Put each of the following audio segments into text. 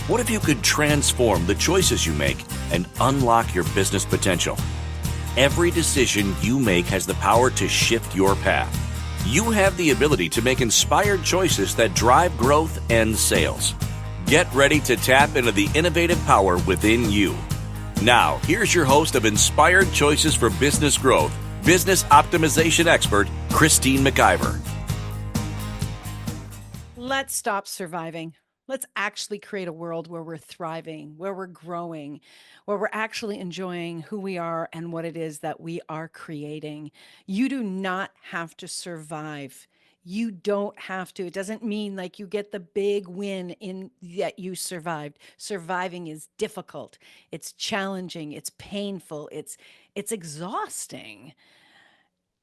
What if you could transform the choices you make and unlock your business potential? Every decision you make has the power to shift your path. You have the ability to make inspired choices that drive growth and sales. Get ready to tap into the innovative power within you. Now, here's your host of Inspired Choices for Business Growth, business optimization expert, Christine McIver. Let's stop surviving. Let's actually create a world where we're thriving, where we're growing, where we're actually enjoying who we are and what it is that we are creating. You do not have to survive. You don't have to. It doesn't mean like you get the big win in that you survived. Surviving is difficult. It's challenging. It's painful. It's exhausting.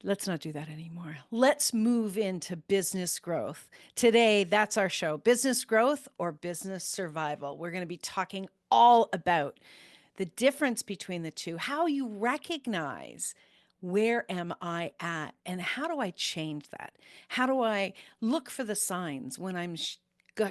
Let's not do that anymore. Let's move into business growth. Today, that's our show, business growth or business survival. We're going to be talking all about the difference between the two, how you recognize where am I at and how do I change that? How do I look for the signs when I'm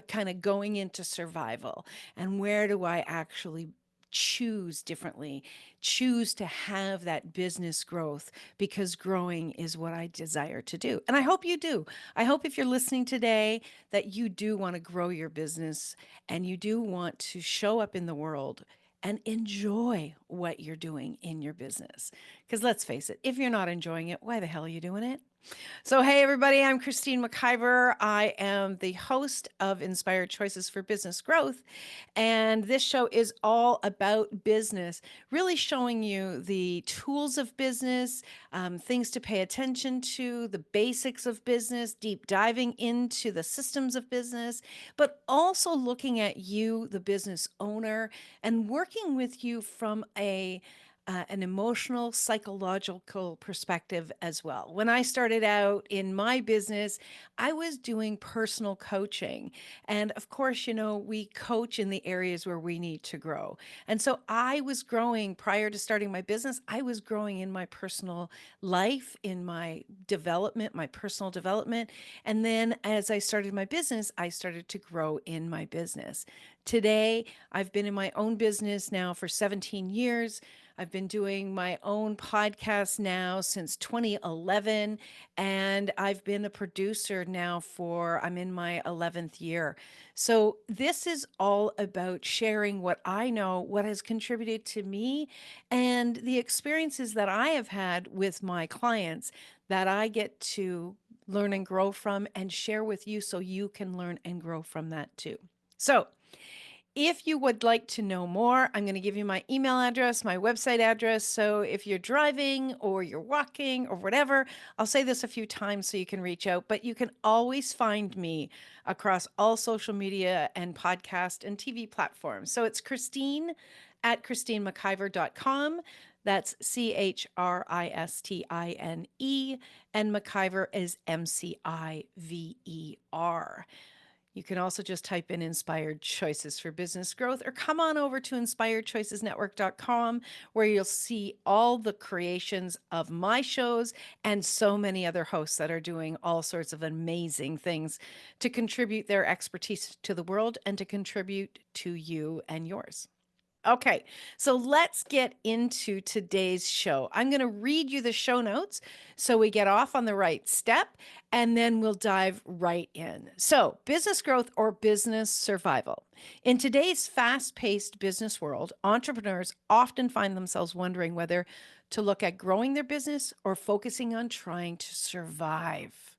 kind of going into survival, and where do I actually choose differently, choose to have that business growth, because growing is what I desire to do. And I hope you do. I hope if you're listening today that you do want to grow your business and you do want to show up in the world and enjoy what you're doing in your business. Because let's face it, if you're not enjoying it, why the hell are you doing it? So, hey, everybody, I'm Christine McIver. I am the host of Inspired Choices for Business Growth. And this show is all about business, really showing you the tools of business, things to pay attention to, the basics of business, deep diving into the systems of business, but also looking at you, the business owner, and working with you from an emotional, psychological perspective as well. When I started out in my business, I was doing personal coaching. And of course, we coach in the areas where we need to grow. And so I was growing prior to starting my business. I was growing in my personal life, in my development, my personal development. And then as I started my business, I started to grow in my business. Today, I've been in my own business now for 17 years. I've been doing my own podcast now since 2011, and I've been a producer now I'm in my 11th year. So this is all about sharing what I know, what has contributed to me, and the experiences that I have had with my clients that I get to learn and grow from and share with you so you can learn and grow from that too. So, if you would like to know more, I'm going to give you my email address, my website address. So if you're driving or you're walking or whatever, I'll say this a few times so you can reach out, but you can always find me across all social media and podcast and TV platforms. So it's Christine at ChristineMcIver.com. That's ChristineE, and McIver is MCIVER. You can also just type in Inspired Choices for Business Growth, or come on over to inspiredchoicesnetwork.com, where you'll see all the creations of my shows and so many other hosts that are doing all sorts of amazing things to contribute their expertise to the world and to contribute to you and yours. Okay, so let's get into today's show. I'm going to read you the show notes so we get off on the right step, and then we'll dive right in. So, business growth or business survival. In today's fast-paced business world, entrepreneurs often find themselves wondering whether to look at growing their business or focusing on trying to survive.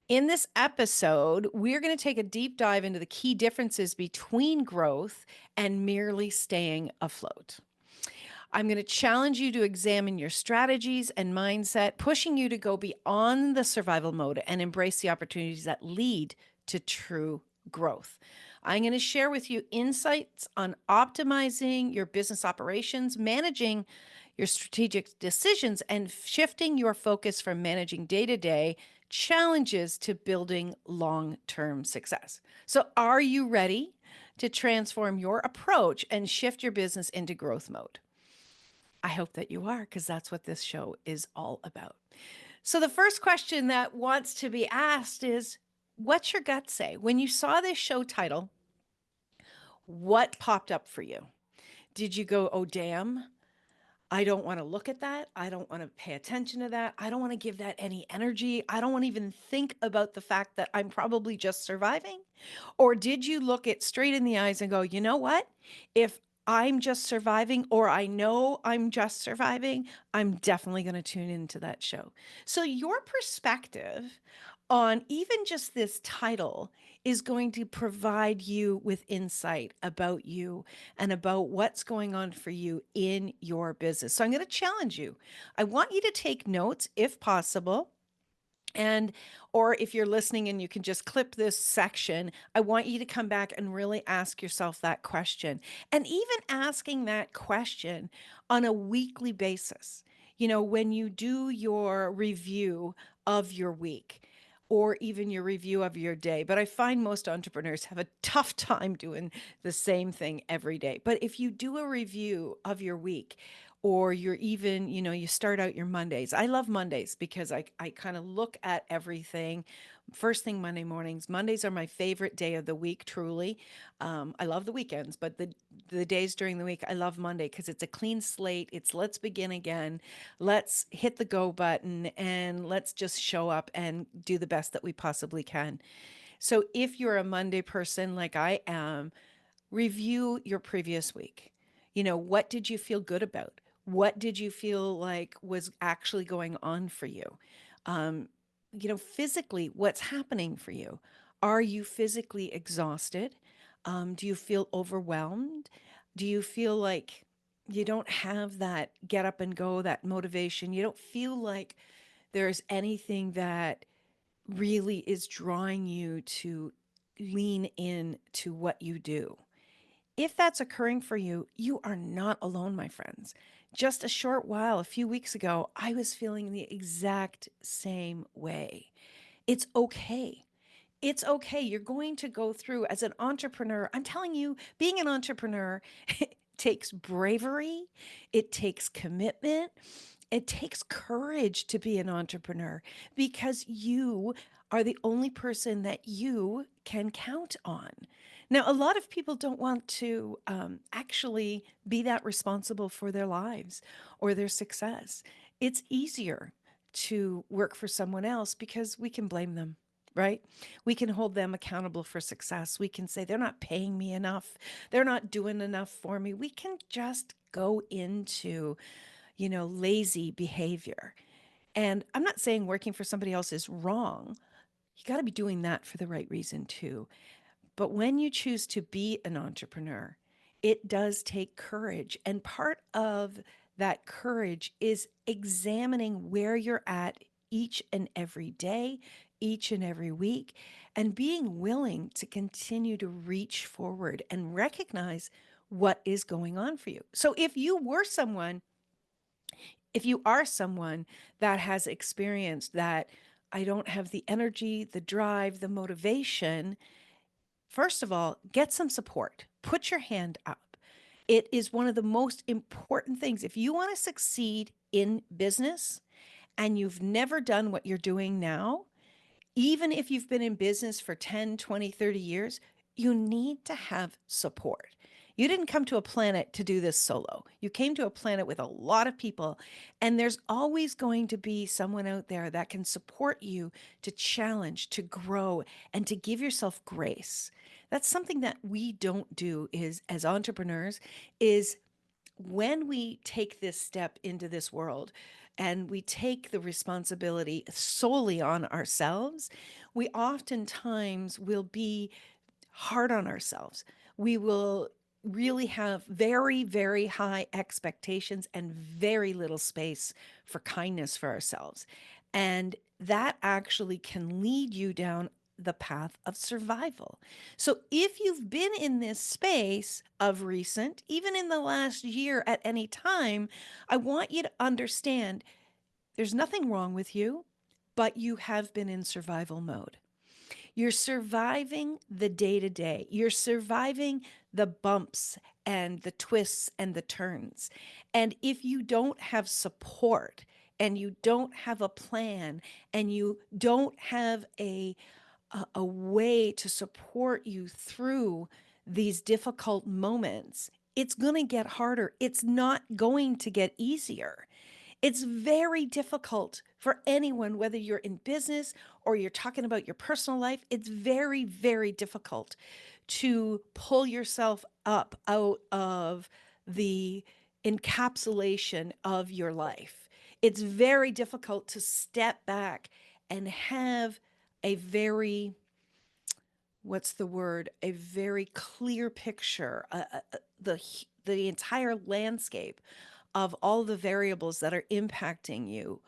In this episode, we're going to take a deep dive into the key differences between growth and merely staying afloat. I'm going to challenge you to examine your strategies and mindset, pushing you to go beyond the survival mode and embrace the opportunities that lead to true growth. I'm going to share with you insights on optimizing your business operations, managing your strategic decisions, and shifting your focus from managing day-to-day challenges to building long-term success. So, are you ready to transform your approach and shift your business into growth mode? I hope that you are, because that's what this show is all about. So, the first question that wants to be asked is, what's your gut say? When you saw this show title, What popped up for you? Did you go, oh, damn, I don't want to look at that. I don't want to pay attention to that. I don't want to give that any energy. I don't want to even think about the fact that I'm probably just surviving? Or did you look it straight in the eyes and go, you know what? If I'm just surviving, or I know I'm just surviving, I'm definitely going to tune into that show. So, your perspective on even just this title is going to provide you with insight about you and about what's going on for you in your business. So, I'm going to challenge you. I want you to take notes if possible. And, or if you're listening and you can just clip this section, I want you to come back and really ask yourself that question. And even asking that question on a weekly basis. When you do your review of your week, or even your review of your day. But I find most entrepreneurs have a tough time doing the same thing every day. But if you do a review of your week, or you're even, you start out your Mondays. I love Mondays because I kind of look at everything first thing Monday mornings. Mondays are my favorite day of the week, truly. I love the weekends, but the days during the week, I love Monday because it's a clean slate. It's let's begin again. Let's hit the go button and let's just show up and do the best that we possibly can. So if you're a Monday person like I am, review your previous week. What did you feel good about? What did you feel like was actually going on for you? Um, physically, what's happening for you? Are you physically exhausted? Do you feel overwhelmed? Do you feel like you don't have that get up and go, that motivation? You don't feel like there's anything that really is drawing you to lean in to what you do. If that's occurring for you, you are not alone, my friends. Just a short while, a few weeks ago, I was feeling the exact same way. It's okay. It's okay. You're going to go through as an entrepreneur. I'm telling you, being an entrepreneur takes bravery, it takes commitment, it takes courage to be an entrepreneur because you are the only person that you can count on. Now, a lot of people don't want to actually be that responsible for their lives or their success. It's easier to work for someone else because we can blame them, right? We can hold them accountable for success. We can say, they're not paying me enough. They're not doing enough for me. We can just go into, lazy behavior. And I'm not saying working for somebody else is wrong. You got to be doing that for the right reason too. But when you choose to be an entrepreneur, it does take courage. And part of that courage is examining where you're at each and every day, each and every week, and being willing to continue to reach forward and recognize what is going on for you. So if you are someone that has experienced that, I don't have the energy, the drive, the motivation. First of all, get some support. Put your hand up. It is one of the most important things. If you want to succeed in business and you've never done what you're doing now, even if you've been in business for 10, 20, 30 years, you need to have support. You didn't come to a planet to do this solo. You came to a planet with a lot of people, and there's always going to be someone out there that can support you to challenge, to grow, and to give yourself grace. That's something that we don't do is as entrepreneurs is when we take this step into this world and we take the responsibility solely on ourselves, we oftentimes will be hard on ourselves. We will really have very, very high expectations and very little space for kindness for ourselves. And that actually can lead you down the path of survival. So if you've been in this space of recent, even in the last year at any time, I want you to understand there's nothing wrong with you, but you have been in survival mode. You're surviving the day to day. You're surviving the bumps and the twists and the turns. And if you don't have support and you don't have a plan and you don't have a way to support you through these difficult moments, it's going to get harder. It's not going to get easier. It's very difficult for anyone, whether you're in business or you're talking about your personal life. It's very, very difficult to pull yourself up out of the encapsulation of your life. It's very difficult to step back and have a very, what's the word, a very clear picture, the entire landscape of all the variables that are impacting you,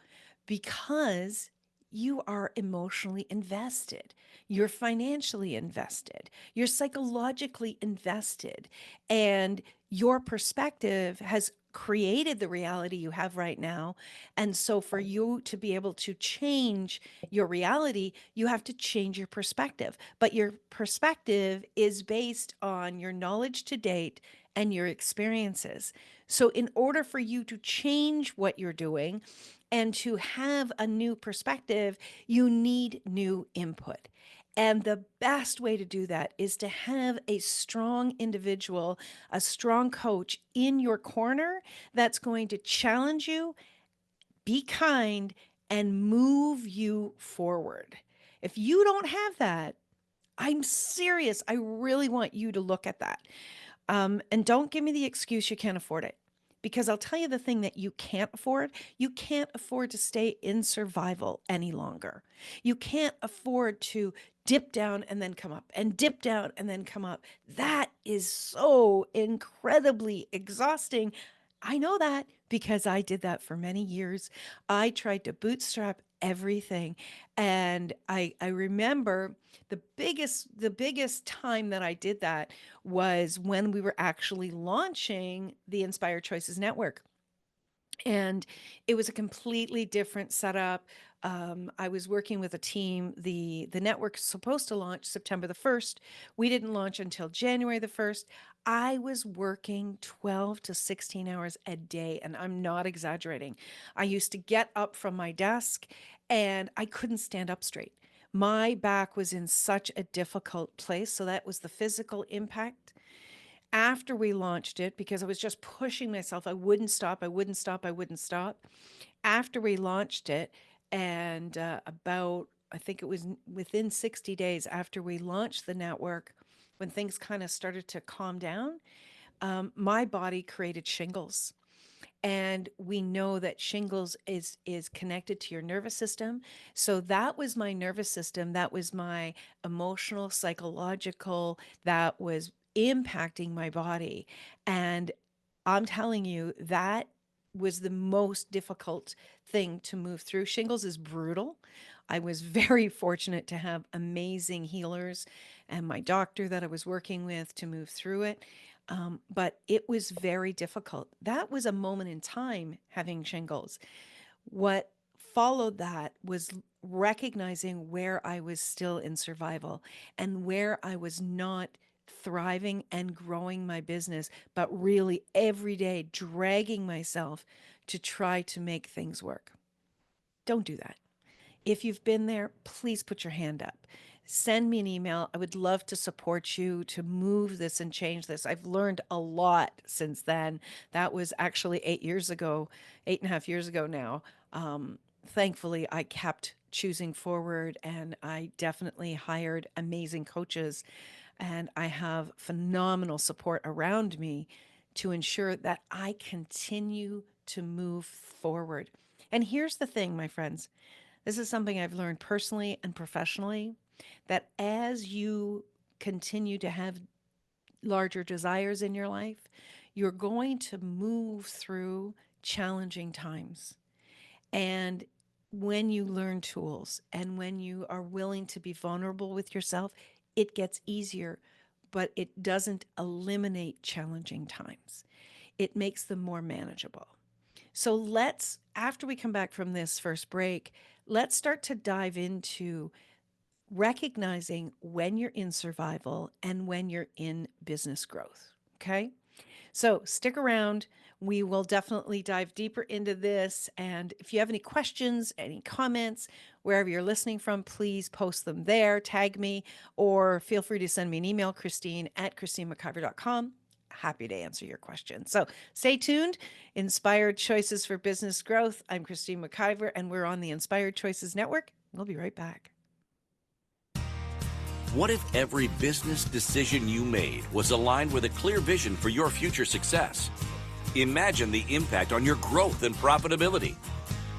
because you are emotionally invested, you're financially invested, you're psychologically invested, and your perspective has created the reality you have right now. And so, for you to be able to change your reality, you have to change your perspective. But your perspective is based on your knowledge to date and your experiences. So, in order for you to change what you're doing and to have a new perspective, you need new input. And the best way to do that is to have a strong individual, a strong coach in your corner that's going to challenge you, be kind, and move you forward. If you don't have that, I'm serious. I really want you to look at that. And don't give me the excuse you can't afford it. Because I'll tell you the thing that you can't afford. You can't afford to stay in survival any longer. You can't afford to dip down and then come up and dip down and then come up. That is so incredibly exhausting. I know that because I did that for many years. I tried to bootstrap everything. And I remember the biggest time that I did that was when we were actually launching the Inspired Choices Network. And it was a completely different setup. I was working with a team. The network's supposed to launch September the 1st. We didn't launch until January the 1st. I was working 12 to 16 hours a day, and I'm not exaggerating. I used to get up from my desk and I couldn't stand up straight. My back was in such a difficult place. So that was the physical impact. After we launched it, because I was just pushing myself, I wouldn't stop, I wouldn't stop, I wouldn't stop. After we launched it, and about, I think it was within 60 days after we launched the network, when things kind of started to calm down, my body created shingles. And we know that shingles is connected to your nervous system. So that was my nervous system, that was my emotional, psychological, that was impacting my body. And I'm telling you, that was the most difficult thing to move through. Shingles is brutal. I was very fortunate to have amazing healers and my doctor that I was working with to move through it. But it was very difficult. That was a moment in time having shingles. What followed that was recognizing where I was still in survival and where I was not thriving and growing my business, but really every day dragging myself to try to make things work. Don't do that. If you've been there, please put your hand up. Send me an email. I would love to support you to move this and change this. I've learned a lot since then. That was actually 8 years ago, 8.5 years ago now. Thankfully, I kept choosing forward and I definitely hired amazing coaches. And I have phenomenal support around me to ensure that I continue to move forward. And here's the thing, my friends, this is something I've learned personally and professionally, that as you continue to have larger desires in your life, you're going to move through challenging times. And when you learn tools and when you are willing to be vulnerable with yourself, it gets easier, but it doesn't eliminate challenging times. It makes them more manageable. So let's, after we come back from this first break, let's start to dive into recognizing when you're in survival and when you're in business growth. Okay. So stick around. We will definitely dive deeper into this. And if you have any questions, any comments, wherever you're listening from, please post them there, tag me, or feel free to send me an email, Christine@ChristineMcIver.com. Happy to answer your question. So stay tuned. Inspired Choices for Business Growth. I'm Christine McIver, and we're on the Inspired Choices Network. We'll be right back. What if every business decision you made was aligned with a clear vision for your future success? Imagine the impact on your growth and profitability.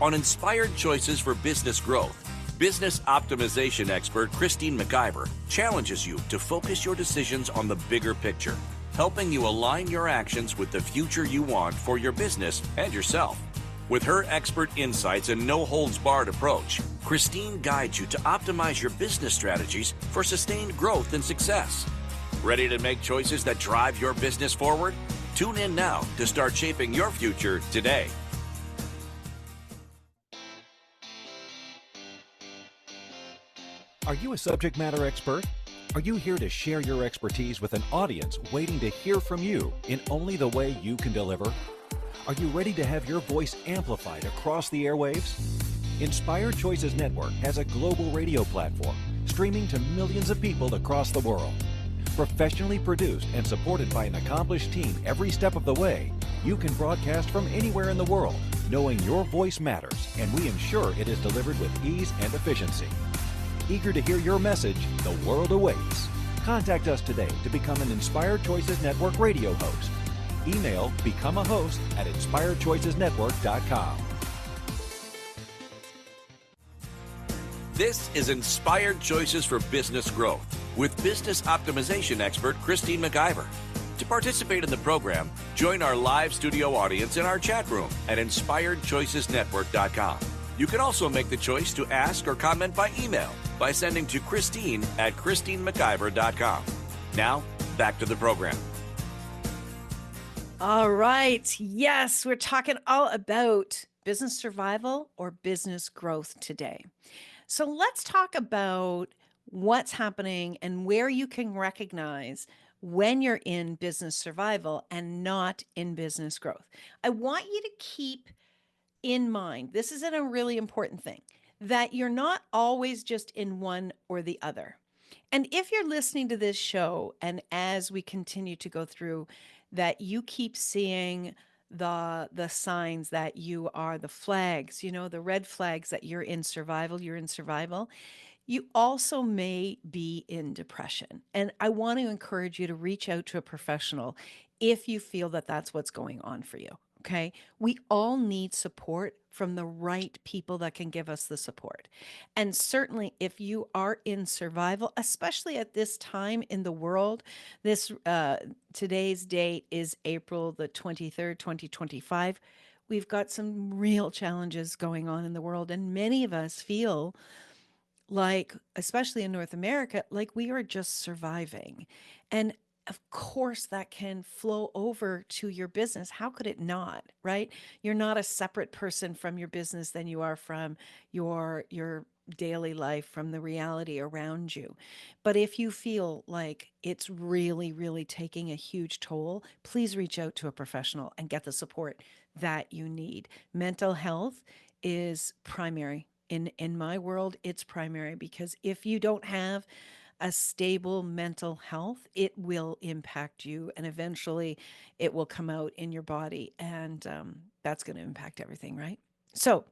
On Inspired Choices for Business Growth, business optimization expert Christine McIver challenges you to focus your decisions on the bigger picture, helping you align your actions with the future you want for your business and yourself. With her expert insights and no-holds-barred approach, Christine guides you to optimize your business strategies for sustained growth and success. Ready to make choices that drive your business forward? Tune in now to start shaping your future today. Are you a subject matter expert? Are you here to share your expertise with an audience waiting to hear from you in only the way you can deliver? Are you ready to have your voice amplified across the airwaves? Inspired Choices Network has a global radio platform streaming to millions of people across the world. Professionally produced and supported by an accomplished team every step of the way, you can broadcast from anywhere in the world, knowing your voice matters, and we ensure it is delivered with ease and efficiency. Eager to hear your message, the world awaits. Contact us today to become an Inspired Choices Network radio host. Email become a host at inspiredchoicesnetwork.com. This is Inspired Choices for Business Growth with business optimization expert Christine McIver. To participate in the program, join our live studio audience in our chat room at inspiredchoicesnetwork.com. You can also make the choice to ask or comment by email by sending to Christine@ChristineMcIver.com. Now, back to the program. All right. Yes, we're talking all about business survival or business growth today. So let's talk about what's happening and where you can recognize when you're in business survival and not in business growth. I want you to keep in mind, this is a really important thing, that you're not always just in one or the other. And if you're listening to this show, and as we continue to go through, that you keep seeing the signs that you are the flags, the red flags that you're in survival, you also may be in depression. And I want to encourage you to reach out to a professional if you feel that that's what's going on for you. Okay. We all need support from the right people that can give us the support. And certainly if you are in survival, especially at this time in the world, today's date is April the 23rd, 2025. We've got some real challenges going on in the world. And many of us feel like, especially in North America, like we are just surviving. And of course, that can flow over to your business. How could it not, right? You're not a separate person from your business than you are from your daily life, from the reality around you. But if you feel like it's really, really taking a huge toll, please reach out to a professional and get the support that you need. Mental health is primary. In my world, it's primary, because if you don't have a stable mental health, it will impact you, and eventually it will come out in your body, and that's going to impact everything, right? So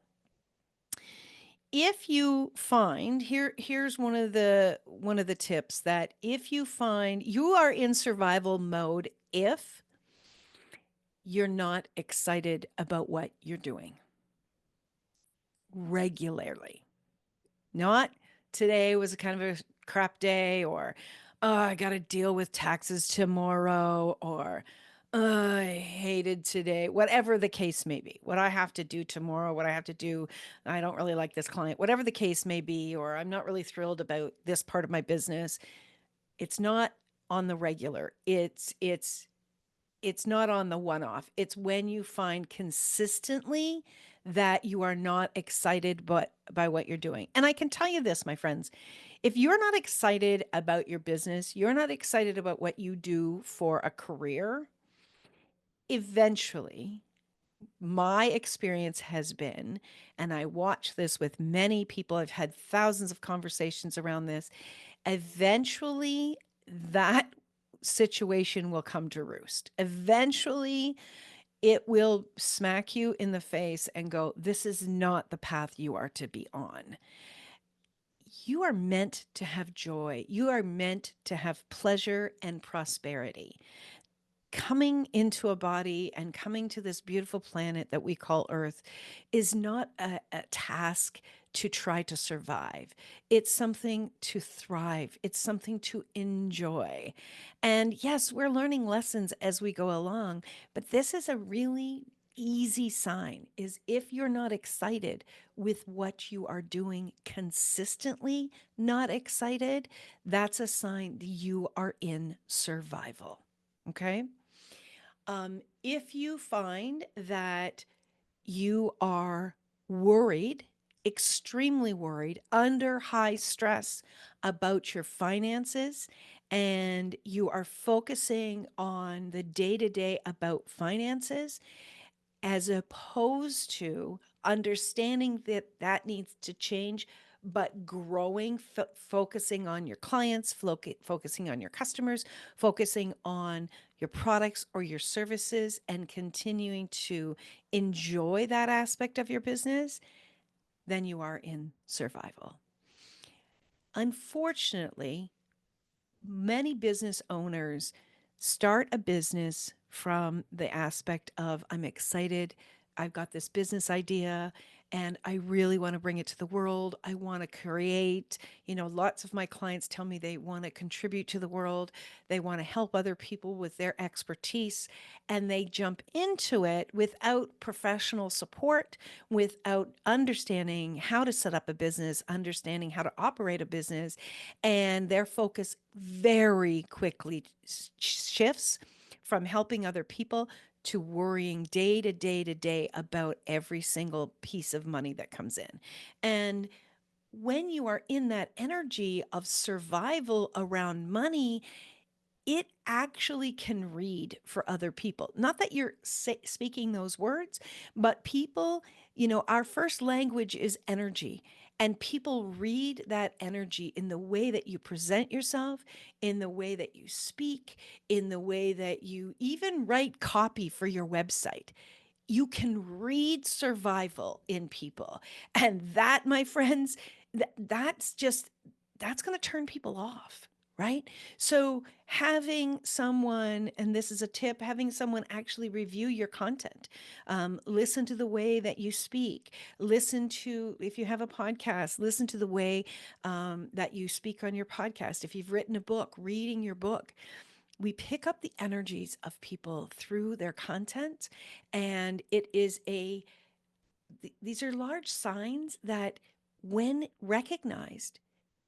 if you find, here's one of the tips, that if you find you are in survival mode, if you're not excited about what you're doing regularly, not today was a kind of a crap day, or oh, I got to deal with taxes tomorrow, or I hated today, whatever the case may be, what I have to do tomorrow, what I have to do, I don't really like this client, whatever the case may be, or I'm not really thrilled about this part of my business. It's not on the regular. It's not on the one-off. It's when you find consistently that you are not excited by what you're doing. And I can tell you this, my friends, if you're not excited about your business, you're not excited about what you do for a career, eventually, my experience has been, and I watch this with many people, I've had thousands of conversations around this, eventually that situation will come to roost. Eventually, it will smack you in the face and go, this is not the path you are to be on. You are meant to have joy. You are meant to have pleasure and prosperity. Coming into a body and coming to this beautiful planet that we call Earth is not a task to try to survive. It's something to thrive. It's something to enjoy. And yes, we're learning lessons as we go along, but this is a really easy sign is if you're not excited with what you are doing consistently, not excited, that's a sign that you are in survival. Okay. If you find that you are worried, extremely worried, under high stress about your finances, and you are focusing on the day to day about finances, as opposed to understanding that that needs to change, but growing, focusing on your clients, focusing on your customers, focusing on your products or your services, and continuing to enjoy that aspect of your business, then you are in survival. Unfortunately, many business owners start a business from the aspect of, I'm excited, I've got this business idea, and I really want to bring it to the world. I want to create, lots of my clients tell me they want to contribute to the world. They want to help other people with their expertise, and they jump into it without professional support, without understanding how to set up a business, understanding how to operate a business, and their focus very quickly shifts from helping other people to worrying day to day to day about every single piece of money that comes in. And when you are in that energy of survival around money, it actually can read for other people. Not that you're speaking those words, but people, our first language is energy. And people read that energy in the way that you present yourself, in the way that you speak, in the way that you even write copy for your website. You can read survival in people. And that, my friends, that's going to turn people off, right? So having someone, and this is a tip, having someone actually review your content, listen to the way that you speak, listen to, if you have a podcast, listen to the way that you speak on your podcast. If you've written a book, reading your book, we pick up the energies of people through their content. And these are large signs that when recognized,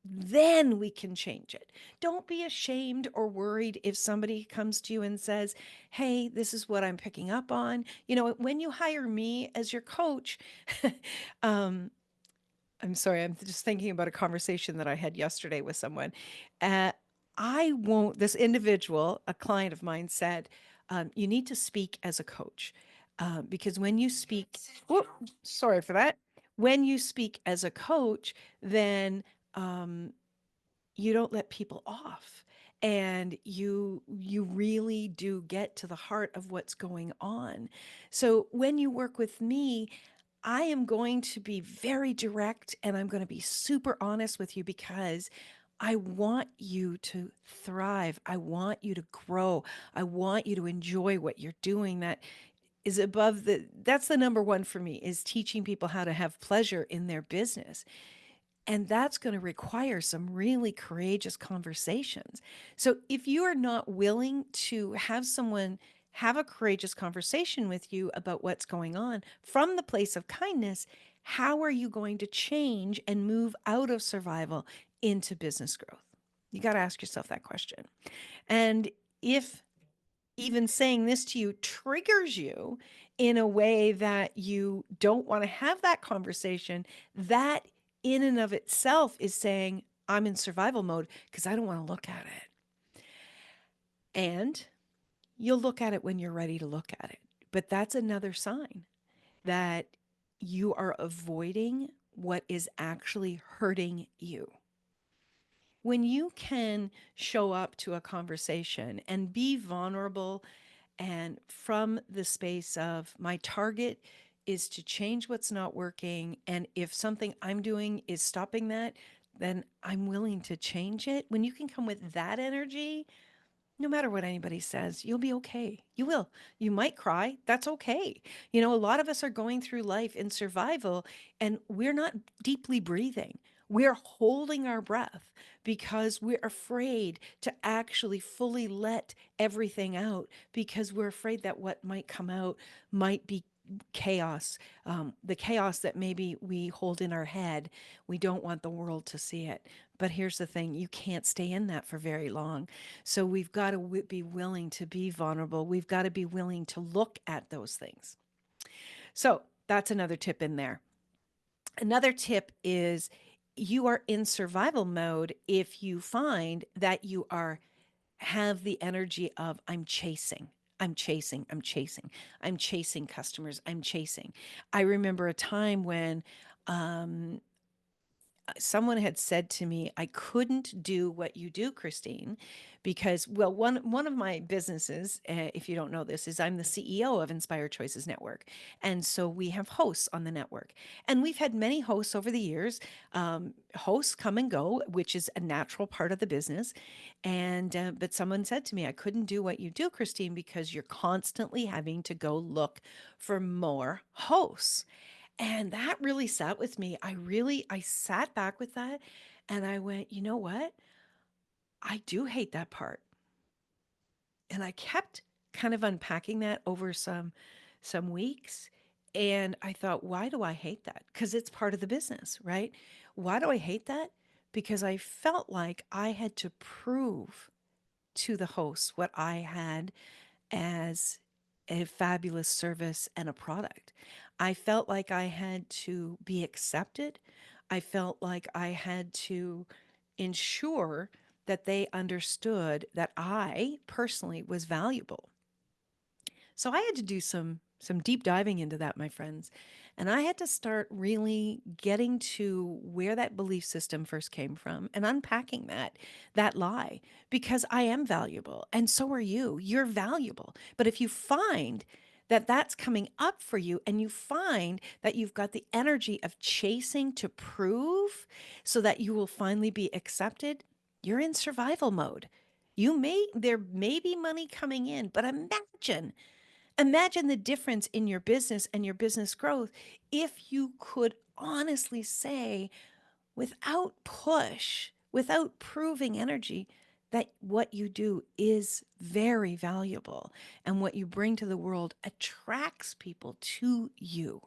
then we can change it. Don't be ashamed or worried if somebody comes to you and says, hey, this is what I'm picking up on. When you hire me as your coach, um, I'm sorry, I'm just thinking about a conversation that I had yesterday with someone. This individual, a client of mine, said, you need to speak as a coach. Because when you speak, whoop, sorry for that. When you speak as a coach, then you don't let people off, and you really do get to the heart of what's going on. So when you work with me, I am going to be very direct, and I'm going to be super honest with you, because I want you to thrive. I want you to grow. I want you to enjoy what you're doing. That's the number one for me, is teaching people how to have pleasure in their business. And that's going to require some really courageous conversations. So if you are not willing to have someone have a courageous conversation with you about what's going on from the place of kindness, how are you going to change and move out of survival into business growth? You got to ask yourself that question. And if even saying this to you triggers you in a way that you don't want to have that conversation, that in and of itself is saying, I'm in survival mode because I don't want to look at it. And You'll look at it when you're ready to look at it. But that's another sign that you are avoiding what is actually hurting you. When you can show up to a conversation and be vulnerable, and from the space of my target is to change what's not working, and if something I'm doing is stopping that, then I'm willing to change it. When you can come with that energy, no matter what anybody says, you'll be okay. You will. You might cry. That's okay. A lot of us are going through life in survival and we're not deeply breathing. We're holding our breath because we're afraid to actually fully let everything out, because we're afraid that what might come out might be chaos, the chaos that maybe we hold in our head. We don't want the world to see it. But here's the thing, you can't stay in that for very long. So we've got to be willing to be vulnerable. We've got to be willing to look at those things. So that's another tip in there. Another tip is you are in survival mode if you find that you are have the energy of I'm chasing. I'm chasing, I'm chasing, I'm chasing customers, I'm chasing. I remember a time when someone had said to me, I couldn't do what you do, Christine, because, well, one of my businesses, if you don't know this, is I'm the CEO of Inspired Choices Network. And so we have hosts on the network. And we've had many hosts over the years. Hosts come and go, which is a natural part of the business. And but someone said to me, I couldn't do what you do, Christine, because you're constantly having to go look for more hosts. And that really sat with me. I sat back with that and I went, you know what? I do hate that part. And I kept kind of unpacking that over some weeks. And I thought, why do I hate that? Because it's part of the business, right? Why do I hate that? Because I felt like I had to prove to the host what I had as a fabulous service and a product. I felt like I had to be accepted. I felt like I had to ensure that they understood that I personally was valuable. So I had to do some deep diving into that, my friends. And I had to start really getting to where that belief system first came from and unpacking that lie, because I am valuable and so are you. You're valuable. But if you find that that's coming up for you and you find that you've got the energy of chasing to prove so that you will finally be accepted, you're in survival mode. There may be money coming in, but imagine the difference in your business and your business growth if you could honestly say, without push, without proving energy, that what you do is very valuable and what you bring to the world attracts people to you.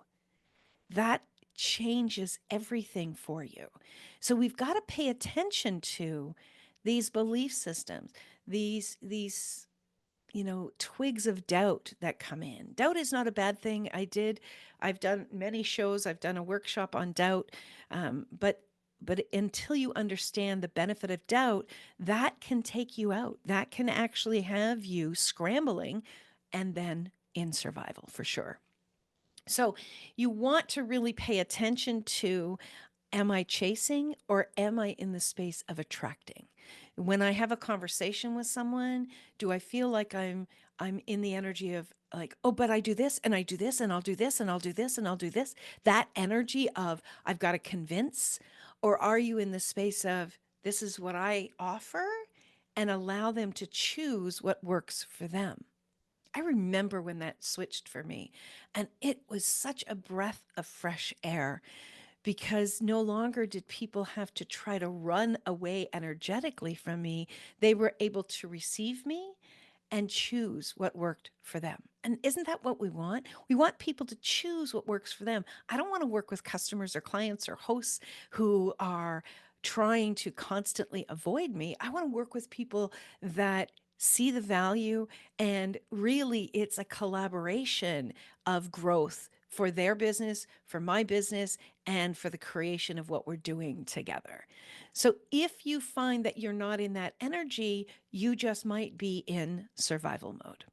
That changes everything for you. So we've got to pay attention to these belief systems, these twigs of doubt that come in. Doubt is not a bad thing. I've done many shows, I've done a workshop on doubt, but until you understand the benefit of doubt, that can take you out. That can actually have you scrambling and then in survival for sure. So you want to really pay attention to, am I chasing or am I in the space of attracting? When I have a conversation with someone, do I feel like I'm in the energy of like, oh, but I do this and I do this and I'll do this and I'll do this and I'll do this. That energy of I've got to convince, or are you in the space of this is what I offer and allow them to choose what works for them? I remember when that switched for me, and it was such a breath of fresh air, because no longer did people have to try to run away energetically from me. They were able to receive me and choose what worked for them. And isn't that what we want? We want people to choose what works for them. I don't want to work with customers or clients or hosts who are trying to constantly avoid me. I want to work with people that see the value, and really it's a collaboration of growth for their business, for my business, and for the creation of what we're doing together. So if you find that you're not in that energy, you just might be in survival mode.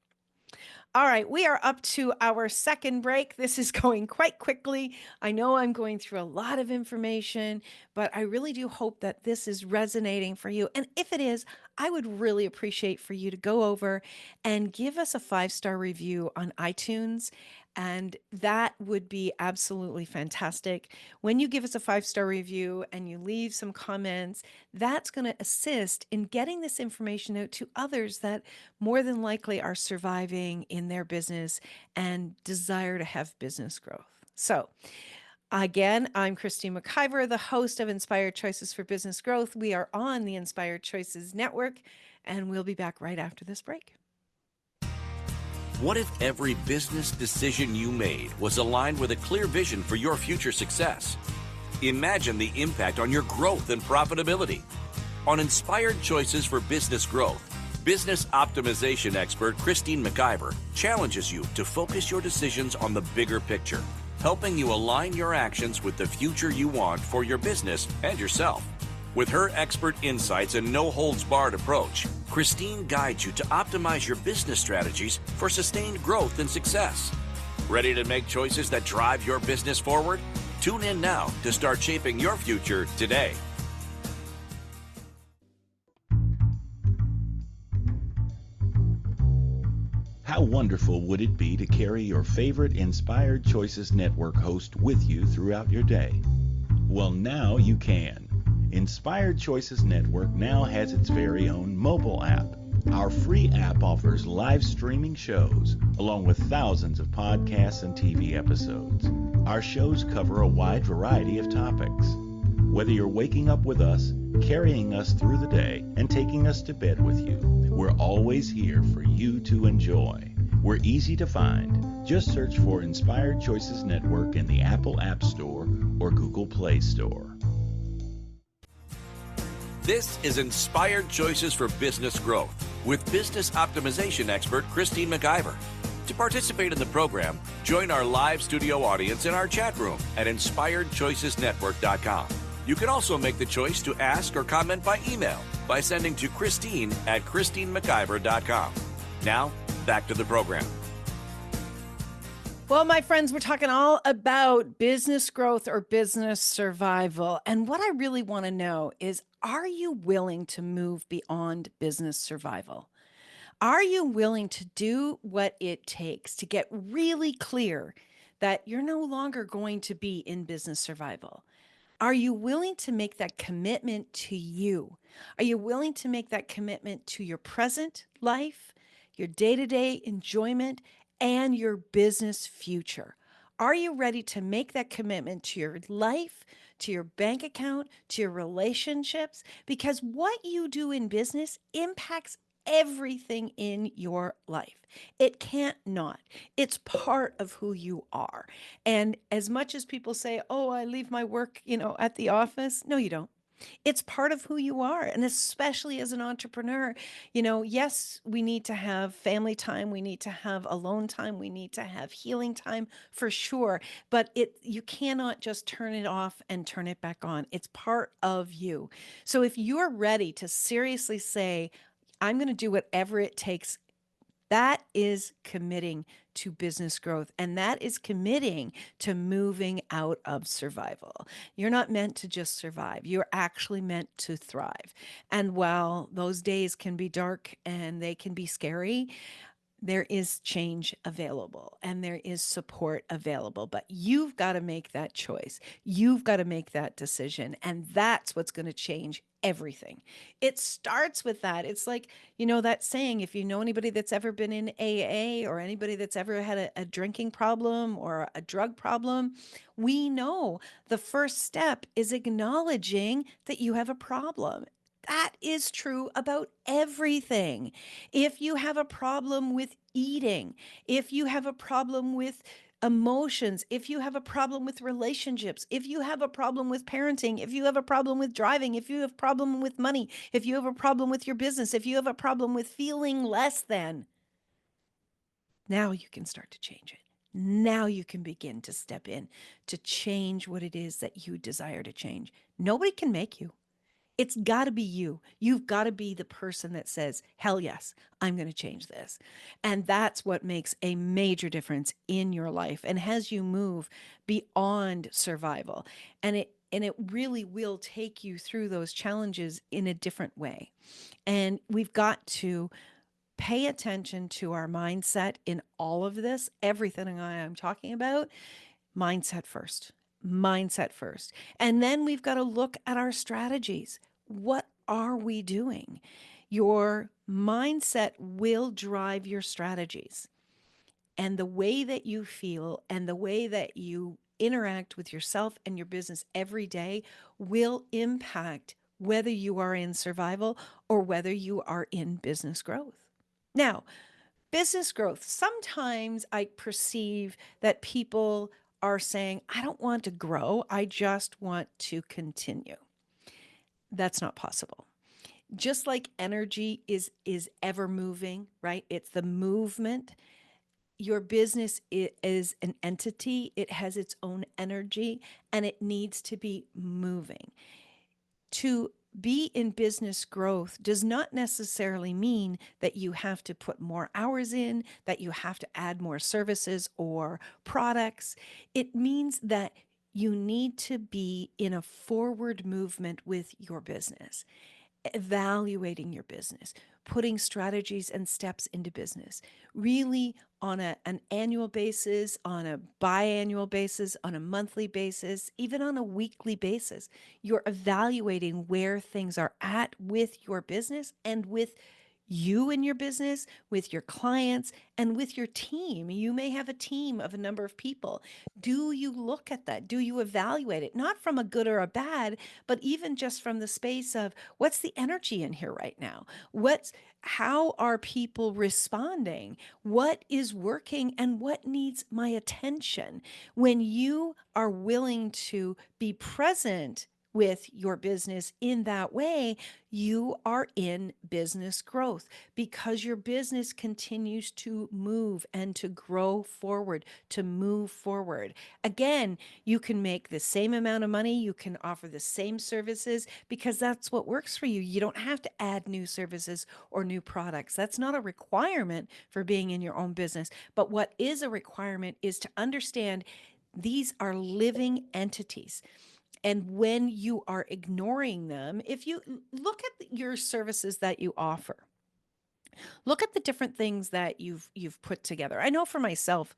All right, we are up to our second break. This is going quite quickly. I know I'm going through a lot of information, but I really do hope that this is resonating for you. And if it is, I would really appreciate for you to go over and give us a 5-star review on iTunes. And that would be absolutely fantastic. When you give us a 5-star review and you leave some comments, that's going to assist in getting this information out to others that more than likely are surviving in their business and desire to have business growth. So, again, I'm Christine McIver, the host of Inspired Choices for Business Growth. We are on the Inspired Choices Network, and we'll be back right after this break. What if every business decision you made was aligned with a clear vision for your future success? Imagine the impact on your growth and profitability. On Inspired Choices for Business Growth, business optimization expert Christine McIver challenges you to focus your decisions on the bigger picture, helping you align your actions with the future you want for your business and yourself. With her expert insights and no-holds-barred approach, Christine guides you to optimize your business strategies for sustained growth and success. Ready to make choices that drive your business forward? Tune in now to start shaping your future today. How wonderful would it be to carry your favorite Inspired Choices Network host with you throughout your day? Well, now you can. Inspired Choices Network now has its very own mobile app. Our free app offers live streaming shows, along with thousands of podcasts and TV episodes. Our shows cover a wide variety of topics. Whether you're waking up with us, carrying us through the day, and taking us to bed with you, we're always here for you to enjoy. We're easy to find. Just search for Inspired Choices Network in the Apple App Store or Google Play Store. This is Inspired Choices for Business Growth with business optimization expert Christine McIver. To participate in the program, join our live studio audience in our chat room at inspiredchoicesnetwork.com. You can also make the choice to ask or comment by email by sending to Christine@ChristineMcIver.com. Now, back to the program. Well, my friends, we're talking all about business growth or business survival. And what I really want to know is, are you willing to move beyond business survival? Are you willing to do what it takes to get really clear that you're no longer going to be in business survival? Are you willing to make that commitment to you? Are you willing to make that commitment to your present life, your day-to-day enjoyment, and your business future? Are you ready to make that commitment to your life, to your bank account, to your relationships? Because what you do in business impacts everything in your life. It can't not. It's part of who you are. And as much as people say, "Oh, I leave my work, at the office." No, you don't. It's part of who you are. And especially as an entrepreneur, yes, we need to have family time. We need to have alone time. We need to have healing time for sure. But you cannot just turn it off and turn it back on. It's part of you. So if you're ready to seriously say, I'm going to do whatever it takes, that is committing to business growth, and that is committing to moving out of survival. You're not meant to just survive. You're actually meant to thrive. And while those days can be dark and they can be scary, there is change available and there is support available, but you've got to make that choice. You've got to make that decision. And that's what's going to change everything. It starts with that. It's like, that saying, if you know anybody that's ever been in AA or anybody that's ever had a drinking problem or a drug problem, we know the first step is acknowledging that you have a problem. That is true about everything. If you have a problem with eating, if you have a problem with emotions, if you have a problem with relationships, if you have a problem with parenting, if you have a problem with driving, if you have a problem with money, if you have a problem with your business, if you have a problem with feeling less than, now you can start to change it. Now you can begin to step in to change what it is that you desire to change. Nobody can make you. It's got to be you. You've got to be the person that says, hell yes, I'm going to change this. And that's what makes a major difference in your life and has you move beyond survival. And it really will take you through those challenges in a different way. And we've got to pay attention to our mindset in all of this, everything I'm talking about. Mindset first. Mindset first. And then we've got to look at our strategies. What are we doing? Your mindset will drive your strategies. And the way that you feel and the way that you interact with yourself and your business every day will impact whether you are in survival or whether you are in business growth. Now, business growth, sometimes I perceive that people are saying, I don't want to grow, I just want to continue. That's not possible. Just like energy is ever moving, right? It's the movement. Your business is an entity. It has its own energy and it needs to be moving. To be in business growth does not necessarily mean that you have to put more hours in, that you have to add more services or products. It means that you need to be in a forward movement with your business, evaluating your business, putting strategies and steps into business, really on an annual basis, on a biannual basis, on a monthly basis, even on a weekly basis. You're evaluating where things are at with your business and with you and your business, with your clients, and with your team. You may have a team of a number of people. Do you look at that? Do you evaluate it? Not from a good or a bad, but even just from the space of what's the energy in here right now? How are people responding? What is working and what needs my attention? When you are willing to be present with your business in that way, you are in business growth because your business continues to move and to grow forward, to move forward. Again, you can make the same amount of money, you can offer the same services because that's what works for you. You don't have to add new services or new products. That's not a requirement for being in your own business. But what is a requirement is to understand these are living entities. And when you are ignoring them, if you look at your services that you offer, look at the different things that you've put together. I know for myself,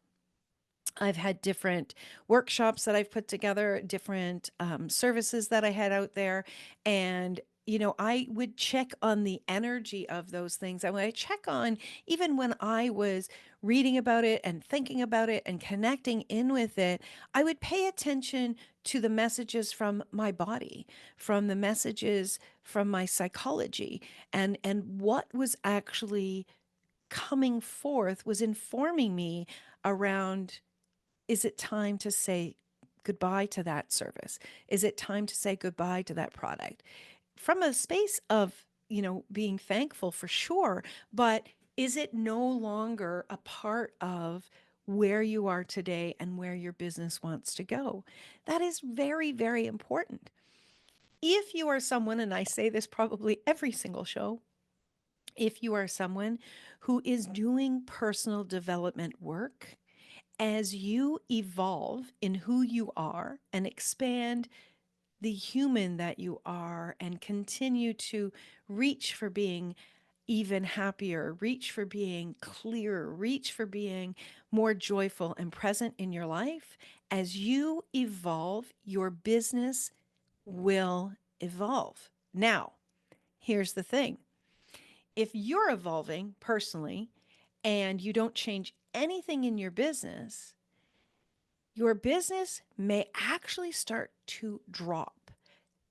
I've had different workshops that I've put together, different services that I had out there. And, I would check on the energy of those things. I would check on, even when I was reading about it and thinking about it and connecting in with it, I would pay attention to the messages from my body, from the messages from my psychology, and what was actually coming forth was informing me around, is it time to say goodbye to that service? Is it time to say goodbye to that product? From a space of, being thankful for sure, but is it no longer a part of where you are today and where your business wants to go? That is very, very important. If you are someone, and I say this probably every single show, if you are someone who is doing personal development work, as you evolve in who you are and expand the human that you are and continue to reach for being even happier, reach for being clearer, reach for being more joyful and present in your life, as you evolve, your business will evolve. Now, here's the thing. If you're evolving personally and you don't change anything in your business may actually start to drop.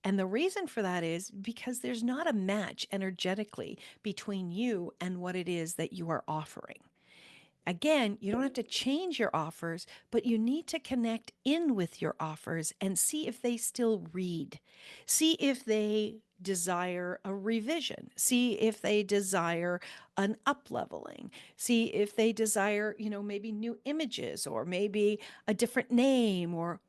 And the reason for that is because there's not a match energetically between you and what it is that you are offering. Again, you don't have to change your offers, but you need to connect in with your offers and see if they still read. See if they desire a revision. See if they desire an up-leveling. See if they desire, maybe new images or maybe a different name, or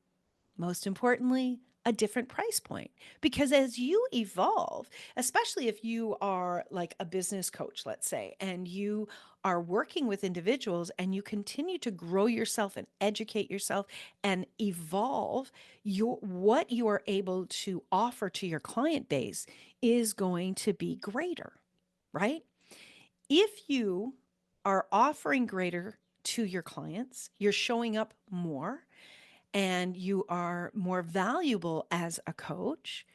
most importantly, a different price point. Because as you evolve, especially if you are like a business coach, let's say, and you are working with individuals and you continue to grow yourself and educate yourself and evolve, what you are able to offer to your client base is going to be greater, right? If you are offering greater to your clients, you're showing up more and you are more valuable as a coach,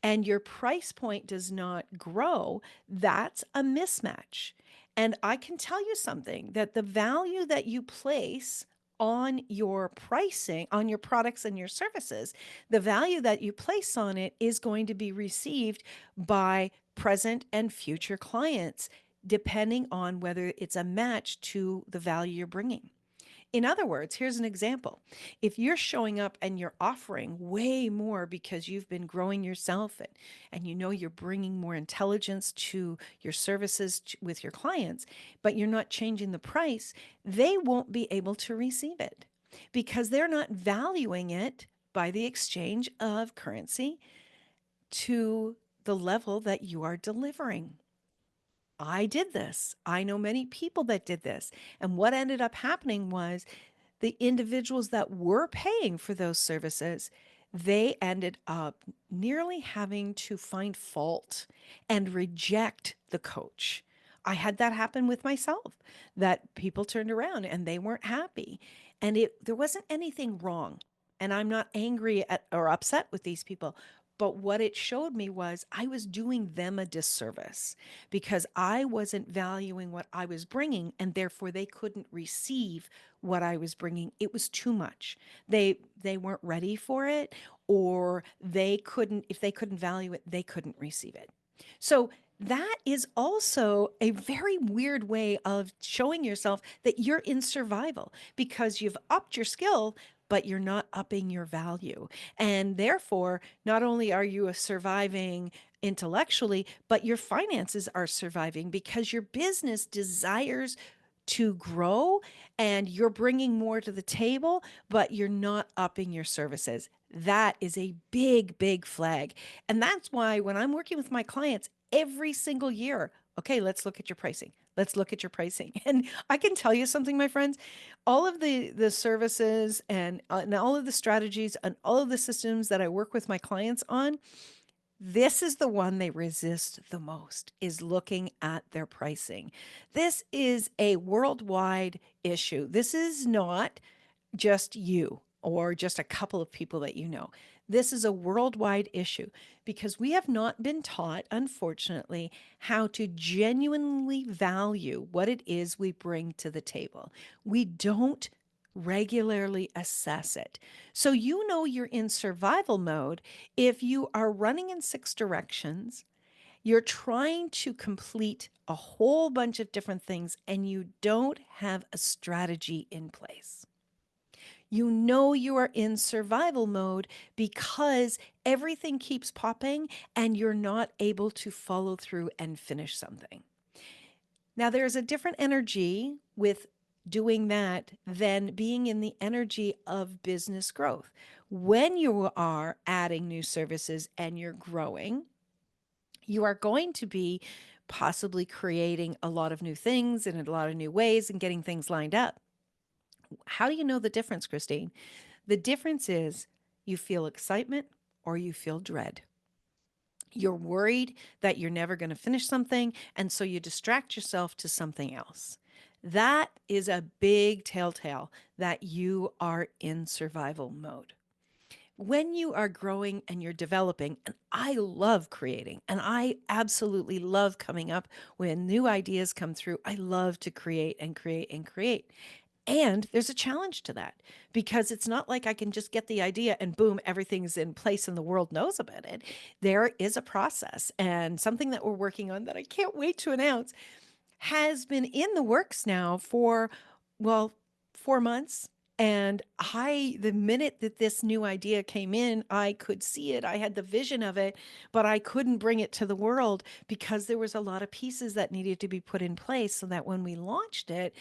and your price point does not grow, that's a mismatch. And I can tell you something, that the value that you place on your pricing, on your products and your services, the value that you place on it is going to be received by present and future clients, depending on whether it's a match to the value you're bringing. In other words, here's an example. If you're showing up and you're offering way more because you've been growing yourself, and you know you're bringing more intelligence to your services with your clients, but you're not changing the price, they won't be able to receive it because they're not valuing it by the exchange of currency to the level that you are delivering. I did this. I know many people that did this. And what ended up happening was the individuals that were paying for those services, they ended up nearly having to find fault and reject the coach. I had that happen with myself, that people turned around and they weren't happy. And there wasn't anything wrong. And I'm not angry at or upset with these people. But what it showed me was I was doing them a disservice because I wasn't valuing what I was bringing, and therefore they couldn't receive what I was bringing. It was too much. They weren't ready for it, or they couldn't, if they couldn't value it, they couldn't receive it. So that is also a very weird way of showing yourself that you're in survival because you've upped your skill, but you're not upping your value. And therefore, not only are you surviving intellectually, but your finances are surviving because your business desires to grow and you're bringing more to the table, but you're not upping your services. That is a big, big flag. And that's why when I'm working with my clients every single year, okay, let's look at your pricing. Let's look at your pricing. And I can tell you something, my friends, all of the services and all of the strategies and all of the systems that I work with my clients on, this is the one they resist the most, is looking at their pricing. This is a worldwide issue. This is not just you or just a couple of people that you know. This is a worldwide issue because we have not been taught, unfortunately, how to genuinely value what it is we bring to the table. We don't regularly assess it. So you know you're in survival mode if you are running in six directions, you're trying to complete a whole bunch of different things, and you don't have a strategy in place. You know you are in survival mode because everything keeps popping and you're not able to follow through and finish something. Now, there's a different energy with doing that than being in the energy of business growth. When you are adding new services and you're growing, you are going to be possibly creating a lot of new things in a lot of new ways and getting things lined up. How do you know the difference, Christine? The difference is you feel excitement or you feel dread. You're worried that you're never going to finish something, and so you distract yourself to something else. That is a big telltale that you are in survival mode. When you are growing and you're developing, and I love creating, and I absolutely love coming up when new ideas come through. I love to create and create and create. And there's a challenge to that because it's not like I can just get the idea and boom, everything's in place and the world knows about it. There is a process, and something that we're working on that I can't wait to announce has been in the works now for, well, 4 months. And the minute that this new idea came in, I could see it. I had the vision of it, but I couldn't bring it to the world because there was a lot of pieces that needed to be put in place so that when we launched it,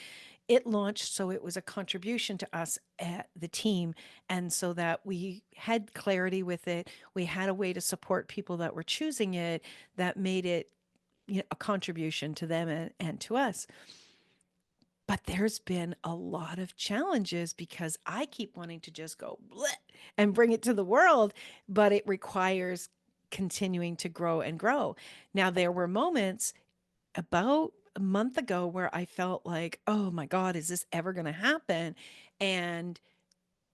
It launched, so it was a contribution to us at the team. And so that we had clarity with it, we had a way to support people that were choosing it, that made it, a contribution to them and to us. But there's been a lot of challenges because I keep wanting to just go bleh and bring it to the world, but it requires continuing to grow and grow. Now, there were moments about a month ago where I felt like, oh my God, is this ever going to happen? And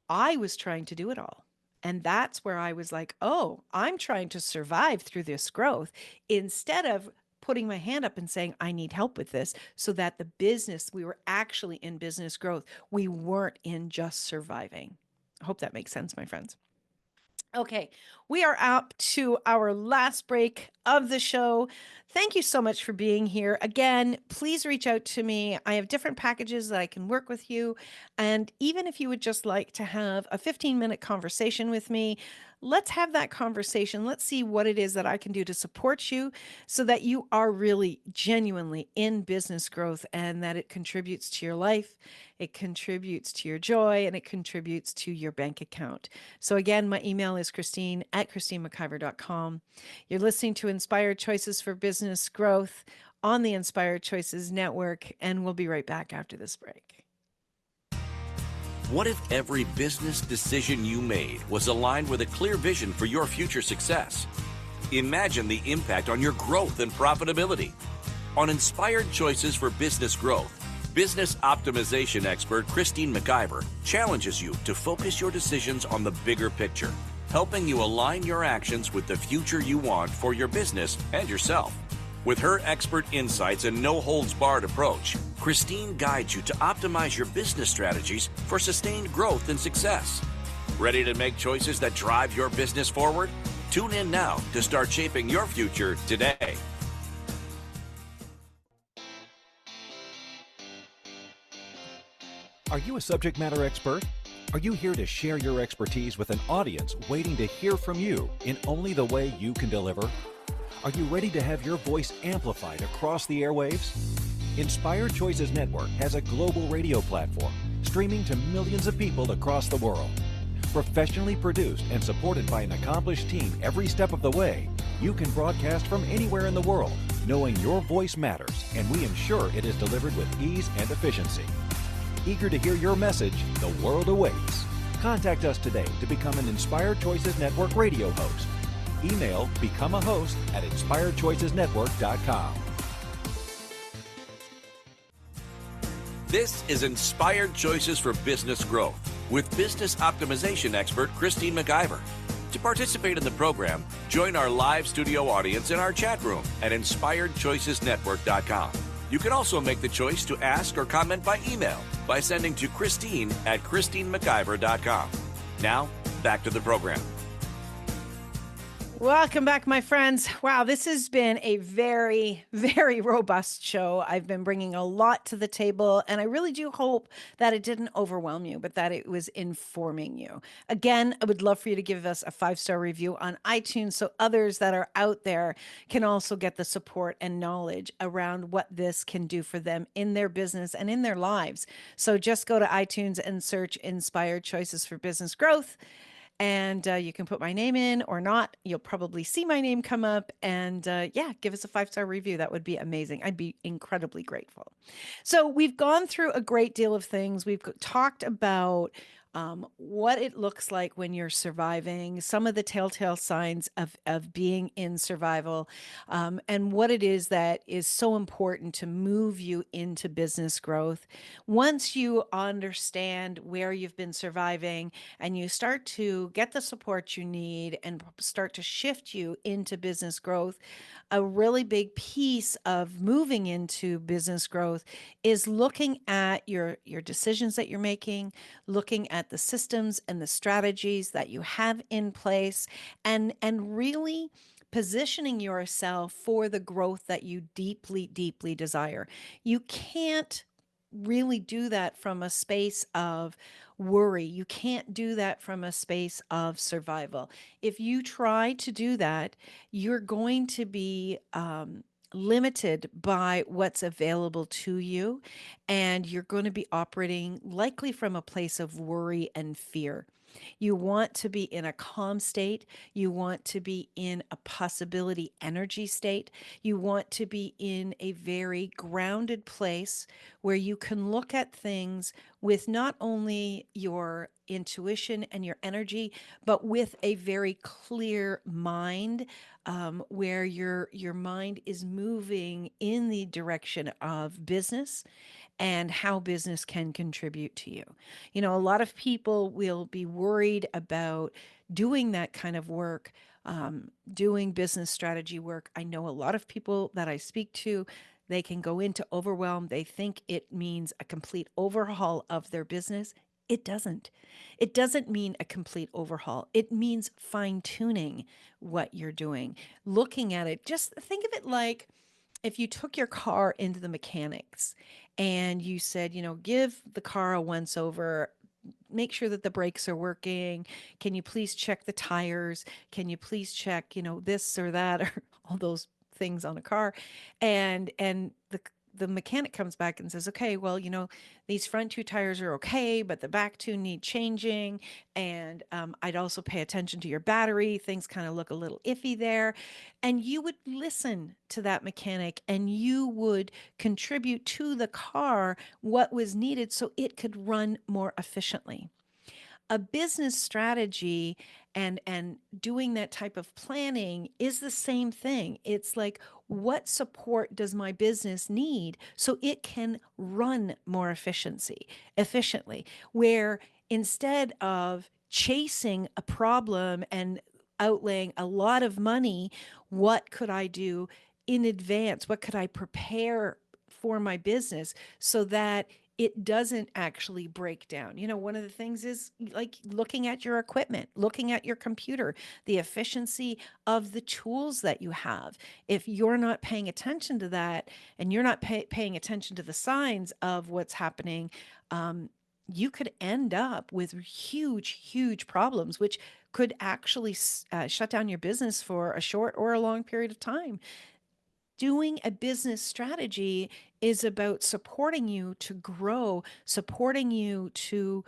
I was trying to do it all. And that's where I was like, oh, I'm trying to survive through this growth instead of putting my hand up and saying, I need help with this, so that the business, we were actually in business growth. We weren't in just surviving. I hope that makes sense, my friends. Okay, we are up to our last break of the show. Thank you so much for being here. Again, please reach out to me. I have different packages that I can work with you. And even if you would just like to have a 15-minute conversation with me, let's have that conversation. Let's see what it is that I can do to support you so that you are really genuinely in business growth and that it contributes to your life, it contributes to your joy, and it contributes to your bank account. So again, my email is christine@christinemciver.com. You're listening to Inspired Choices for Business Growth on the Inspired Choices Network, and we'll be right back after this break. What if every business decision you made was aligned with a clear vision for your future success? Imagine the impact on your growth and profitability. On Inspired Choices for Business Growth, business optimization expert Christine McIver challenges you to focus your decisions on the bigger picture, helping you align your actions with the future you want for your business and yourself. With her expert insights and no-holds-barred approach, Christine guides you to optimize your business strategies for sustained growth and success. Ready to make choices that drive your business forward? Tune in now to start shaping your future today. Are you a subject matter expert? Are you here to share your expertise with an audience waiting to hear from you in only the way you can deliver? Are you ready to have your voice amplified across the airwaves? Inspired Choices Network has a global radio platform streaming to millions of people across the world. Professionally produced and supported by an accomplished team every step of the way, you can broadcast from anywhere in the world, knowing your voice matters, and we ensure it is delivered with ease and efficiency. Eager to hear your message, the world awaits. Contact us today to become an Inspired Choices Network radio host. Email become a host at inspiredchoicesnetwork.com. This is Inspired Choices for Business Growth with business optimization expert Christine McIver. To participate in the program, join our live studio audience in our chat room at inspiredchoicesnetwork.com. You can also make the choice to ask or comment by email by sending to Christine@ChristineMcIver.com. Now, back to the program. Welcome back, my friends. Wow, this has been a very, very robust show. I've been bringing a lot to the table, and I really do hope that it didn't overwhelm you, but that it was informing you. Again, I would love for you to give us a 5-star review on iTunes so others that are out there can also get the support and knowledge around what this can do for them in their business and in their lives. So just go to iTunes and search Inspired Choices for Business Growth. And you can put my name in or not. You'll probably see my name come up. And yeah, give us a 5-star review. That would be amazing. I'd be incredibly grateful. So we've gone through a great deal of things. We've talked about what it looks like when you're surviving, some of the telltale signs of being in survival, and what it is that is so important to move you into business growth. Once you understand where you've been surviving and you start to get the support you need and start to shift you into business growth, a really big piece of moving into business growth is looking at your decisions that you're making, looking at the systems and the strategies that you have in place, and really positioning yourself for the growth that you deeply, deeply desire. You can't really do that from a space of worry. You can't do that from a space of survival. If you try to do that, you're going to be limited by what's available to you, and you're going to be operating likely from a place of worry and fear. You want to be in a calm state. You want to be in a possibility energy state. You want to be in a very grounded place where you can look at things with not only your intuition and your energy, but with a very clear mind, where your mind is moving in the direction of business and how business can contribute to you. You know, a lot of people will be worried about doing that kind of work, doing business strategy work. I know a lot of people that I speak to, they can go into overwhelm. They think it means a complete overhaul of their business. It doesn't. It doesn't mean a complete overhaul. It means fine tuning what you're doing, looking at it. Just think of it like if you took your car into the mechanics and you said, you know, give the car a once over, make sure that the brakes are working. Can you please check the tires? Can you please check, you know, this or that or all those things on a car? And the mechanic comes back and says, okay, well, you know, these front two tires are okay, but the back two need changing. And I'd also pay attention to your battery. Things kind of look a little iffy there. And you would listen to that mechanic and you would contribute to the car what was needed so it could run more efficiently. A business strategy and doing that type of planning is the same thing. It's like, what support does my business need so it can run more efficiently, where instead of chasing a problem and outlaying a lot of money, what could I do in advance? What could I prepare for my business so that it doesn't actually break down? You know, one of the things is like looking at your equipment, looking at your computer, the efficiency of the tools that you have. If you're not paying attention to that and you're not paying attention to the signs of what's happening, you could end up with huge problems, which could actually shut down your business for a short or a long period of time. Doing a business strategy is about supporting you to grow, supporting you to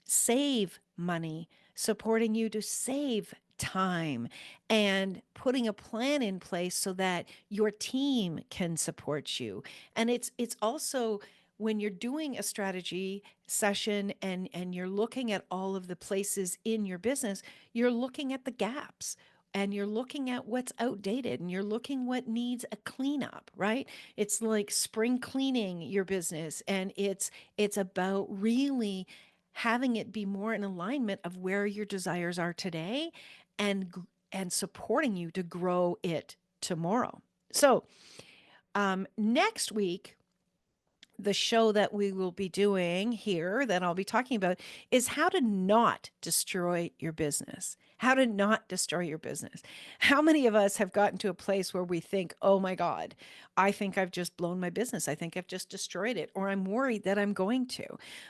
save money, supporting you to save time, and putting a plan in place so that your team can support you. And it's also when you're doing a strategy session and you're looking at all of the places in your business, you're looking at the gaps and you're looking at what's outdated and you're looking what needs a cleanup, right? It's like spring cleaning your business, and it's about really having it be more in alignment of where your desires are today and and supporting you to grow it tomorrow. So, next week, the show that we will be doing here that I'll be talking about is how to not destroy your business. How to not destroy your business. How many of us have gotten to a place where we think, oh my God, I think I've just blown my business. I think I've just destroyed it, or I'm worried that I'm going to.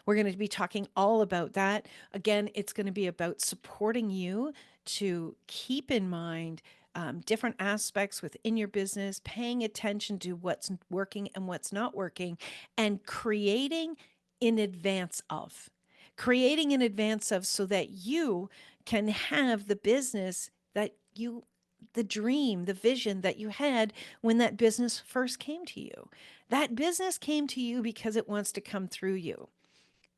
We're going to be talking all about that. Again, it's going to be about supporting you to keep in mind different aspects within your business, paying attention to what's working and what's not working, and in advance of, creating in advance of so that you can have the business that you, the dream, the vision that you had when that business first came to you. That business came to you because it wants to come through you.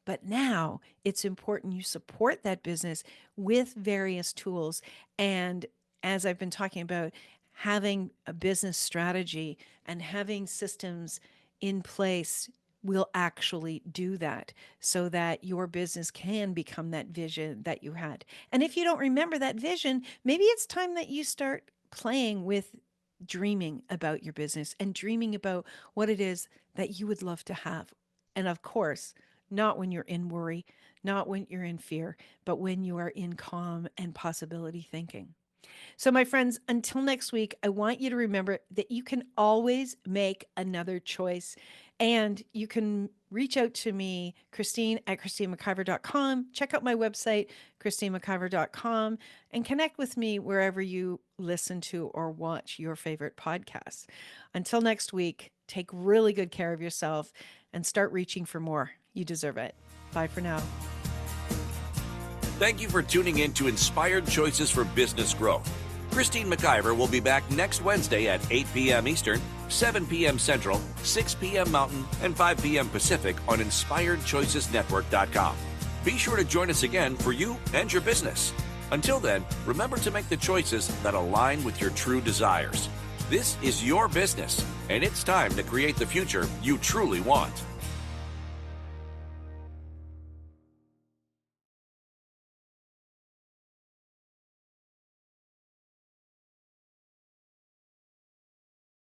But now it's important you support that business with various tools. And as I've been talking about, having a business strategy and having systems in place will actually do that so that your business can become that vision that you had. And if you don't remember that vision, maybe it's time that you start playing with dreaming about your business and dreaming about what it is that you would love to have. And of course, not when you're in worry, not when you're in fear, but when you are in calm and possibility thinking. So, my friends, until next week, I want you to remember that you can always make another choice and you can reach out to me, Christine at ChristineMcIver.com. Check out my website, ChristineMcIver.com, and connect with me wherever you listen to or watch your favorite podcasts. Until next week, take really good care of yourself and start reaching for more. You deserve it. Bye for now. Thank you for tuning in to Inspired Choices for Business Growth. Christine McIver will be back next Wednesday at 8 p.m. Eastern, 7 p.m. Central, 6 p.m. Mountain, and 5 p.m. Pacific on InspiredChoicesNetwork.com. Be sure to join us again for you and your business. Until then, remember to make the choices that align with your true desires. This is your business, and it's time to create the future you truly want.